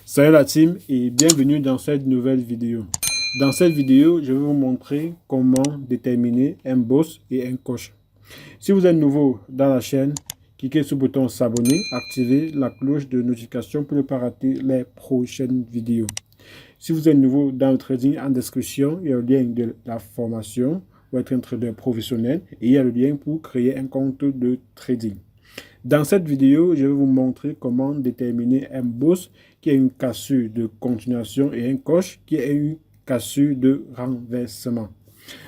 Salut la team et bienvenue dans cette nouvelle vidéo. Dans cette vidéo, je vais vous montrer comment déterminer un boss et un coach. Si vous êtes nouveau dans la chaîne, cliquez sur le bouton s'abonner, activez la cloche de notification pour ne pas rater les prochaines vidéos. Si vous êtes nouveau dans le trading, en description, il y a le lien de la formation pour être un trader professionnel et il y a le lien pour créer un compte de trading. Dans cette vidéo, je vais vous montrer comment déterminer un boss qui a une cassure de continuation et un coach qui a une cassure de renversement.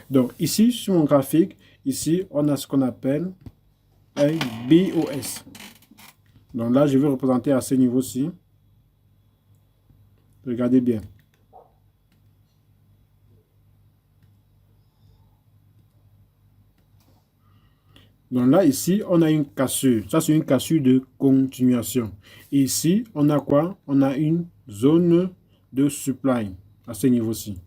Donc ici, sur mon graphique, ici, on a ce qu'on appelle un BOS. Donc là, je vais représenter à ce niveau-ci. Regardez bien. Donc là, ici, on a une cassure. Ça, c'est une cassure de continuation. Et ici, on a quoi? On a une zone de supply à ce niveau-ci.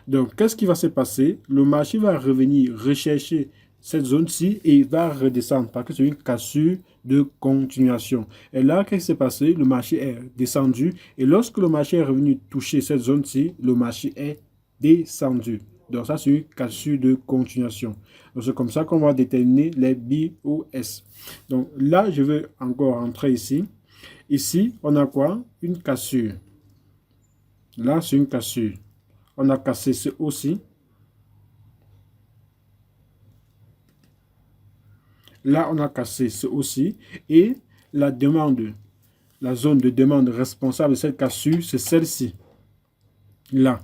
Donc, qu'est-ce qui va se passer? Le marché va revenir rechercher cette zone-ci et il va redescendre parce que c'est une cassure de continuation. Et là, qu'est-ce qui s'est passé? Le marché est descendu. Et lorsque le marché est revenu toucher cette zone-ci, le marché est descendu. Donc ça, c'est une cassure de continuation. Donc c'est comme ça qu'on va déterminer les BOS. Donc là, je vais encore entrer ici. Ici, on a quoi? Une cassure. Là, c'est une cassure. On a cassé ce aussi. Là, on a cassé ce aussi. Et la demande, la zone de demande responsable de cette cassure, c'est celle-ci. Là.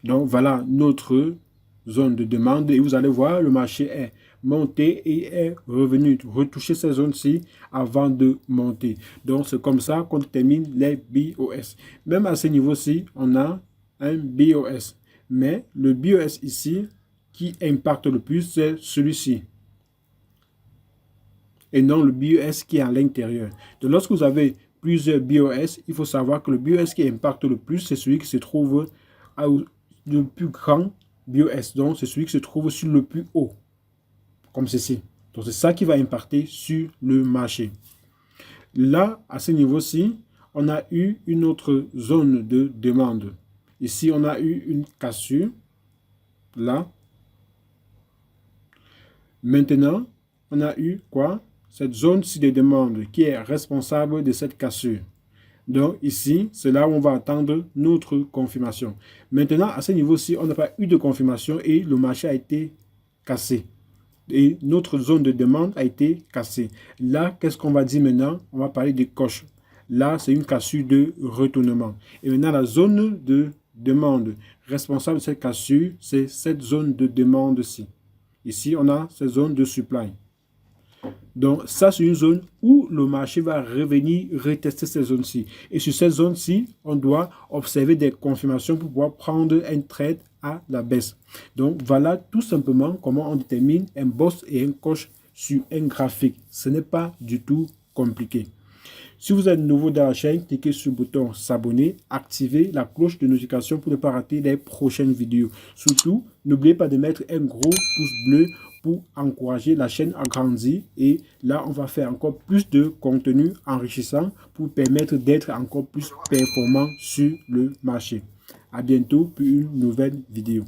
Donc, voilà notre zone de demande. Et vous allez voir, le marché est monté et est revenu retoucher ces zones-ci avant de monter. Donc, c'est comme ça qu'on détermine les BOS. Même à ce niveau-ci, on a un BOS. Mais le BOS ici, qui impacte le plus, c'est celui-ci. Et non le BOS qui est à l'intérieur. Donc, lorsque vous avez plusieurs BOS, il faut savoir que le BOS qui impacte le plus, c'est celui qui se trouve le plus grand BOS. Donc, c'est celui qui se trouve sur le plus haut. Comme ceci. Donc, c'est ça qui va impacter sur le marché. Là, à ce niveau-ci, on a eu une autre zone de demande. Ici, on a eu une cassure. Là. Maintenant, on a eu quoi? Cette zone-ci de demande qui est responsable de cette cassure. Donc ici, c'est là où on va attendre notre confirmation. Maintenant, à ce niveau-ci, on n'a pas eu de confirmation et le marché a été cassé. Et notre zone de demande a été cassée. Là, qu'est-ce qu'on va dire maintenant? On va parler de coche. Là, c'est une cassure de retournement. Et maintenant, la zone de demande responsable de cette cassure, c'est cette zone de demande-ci. Ici, on a cette zone de supply. Donc, ça, c'est une zone où le marché va revenir retester cette zone-ci. Et sur cette zone-ci, on doit observer des confirmations pour pouvoir prendre un trade à la baisse. Donc, voilà tout simplement comment on détermine un boss et un coach sur un graphique. Ce n'est pas du tout compliqué. Si vous êtes nouveau dans la chaîne, cliquez sur le bouton s'abonner, activez la cloche de notification pour ne pas rater les prochaines vidéos. Surtout, n'oubliez pas de mettre un gros pouce bleu pour encourager la chaîne à grandir. Et là, on va faire encore plus de contenu enrichissant pour permettre d'être encore plus performant sur le marché. À bientôt pour une nouvelle vidéo.